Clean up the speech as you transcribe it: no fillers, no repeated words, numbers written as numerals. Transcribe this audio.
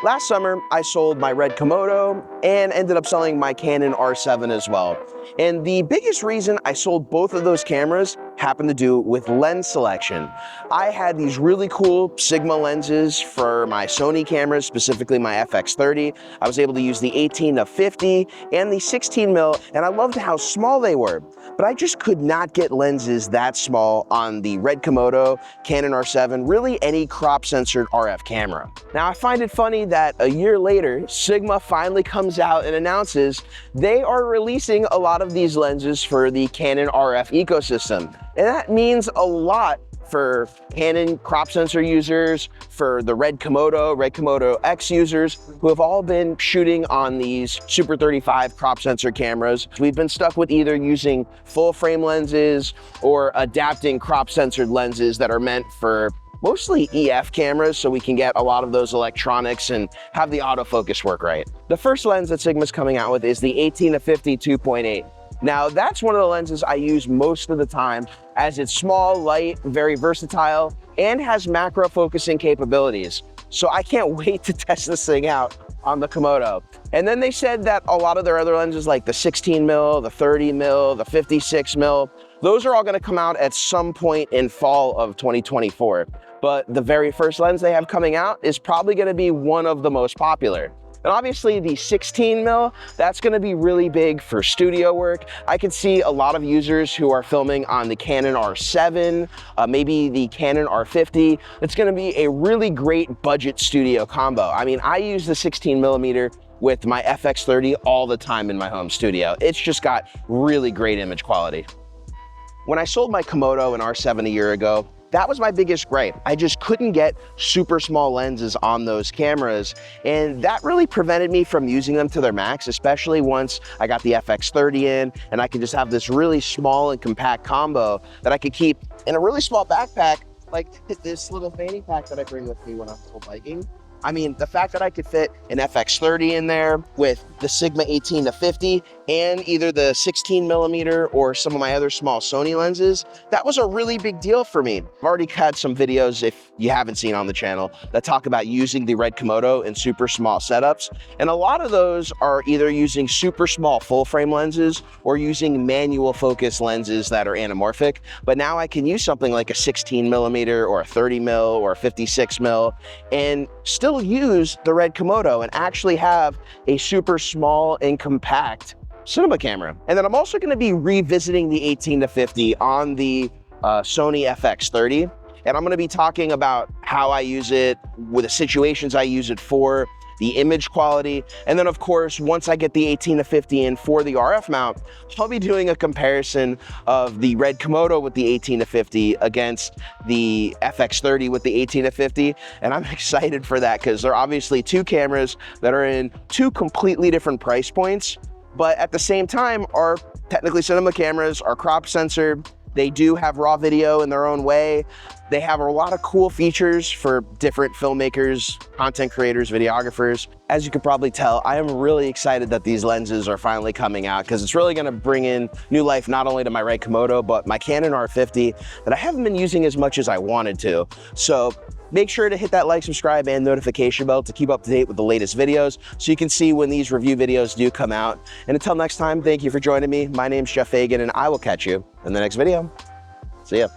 Last summer, I sold my Red Komodo and ended up selling my Canon R7 as well. And the biggest reason I sold both of those cameras happened to do with lens selection. I had these really cool Sigma lenses for my Sony cameras, specifically my FX30. I was able to use the 18-50 and the 16mm, and I loved how small they were. But I just could not get lenses that small on the Red Komodo, Canon R7, really any crop censored RF camera. Now I find it funny that a year later, Sigma finally comes out and announces they are releasing a lot of these lenses for the Canon RF ecosystem. And that means a lot for Canon crop sensor users, for the Red Komodo X users, who have all been shooting on these Super 35 crop sensor cameras. We've been stuck with either using full frame lenses or adapting crop censored lenses that are meant for mostly EF cameras, so we can get a lot of those electronics and have the autofocus work right. The first lens that Sigma's coming out with is the 18-50 2.8. Now that's one of the lenses I use most of the time, as it's small, light, very versatile, and has macro focusing capabilities. So I can't wait to test this thing out on the Komodo. And then they said that a lot of their other lenses, like the 16mm, the 30mm, the 56mm, those are all gonna come out at some point in fall of 2024. But the very first lens they have coming out is probably gonna be one of the most popular. And obviously the 16mm, that's gonna be really big for studio work. I can see a lot of users who are filming on the Canon R7, maybe the Canon R50. It's gonna be a really great budget studio combo. I mean, I use the 16mm with my FX30 all the time in my home studio. It's just got really great image quality. When I sold my Komodo and R7 a year ago, that was my biggest gripe. I just couldn't get super small lenses on those cameras, and that really prevented me from using them to their max, especially once I got the FX30 in, and I could just have this really small and compact combo that I could keep in a really small backpack, like this little fanny pack that I bring with me when I'm full biking. I mean, the fact that I could fit an FX30 in there with the Sigma 18-50 and either the 16mm or some of my other small Sony lenses, that was a really big deal for me. I've already had some videos, if you haven't seen on the channel, that talk about using the Red Komodo in super small setups. And a lot of those are either using super small full frame lenses or using manual focus lenses that are anamorphic. But now I can use something like a 16mm or a 30mm or a 56mm and still use the Red Komodo and actually have a super small and compact cinema camera. And then I'm also going to be revisiting the 18-50 on the Sony FX30, and I'm going to be talking about how I use it, with the situations I use it for, the image quality, and then of course, once I get the 18-50 in for the RF mount, I'll be doing a comparison of the Red Komodo with the 18-50 against the FX30 with the 18-50, and I'm excited for that because they're obviously two cameras that are in two completely different price points, but at the same time are technically cinema cameras, are crop censored. They do have raw video in their own way. They have a lot of cool features for different filmmakers, content creators, videographers. As you can probably tell, I am really excited that these lenses are finally coming out because it's really gonna bring in new life not only to my Red Komodo, but my Canon R50 that I haven't been using as much as I wanted to. So make sure to hit that like, subscribe, and notification bell to keep up to date with the latest videos so you can see when these review videos do come out. And until next time, thank you for joining me. My name's Fagien, and I will catch you in the next video. See ya.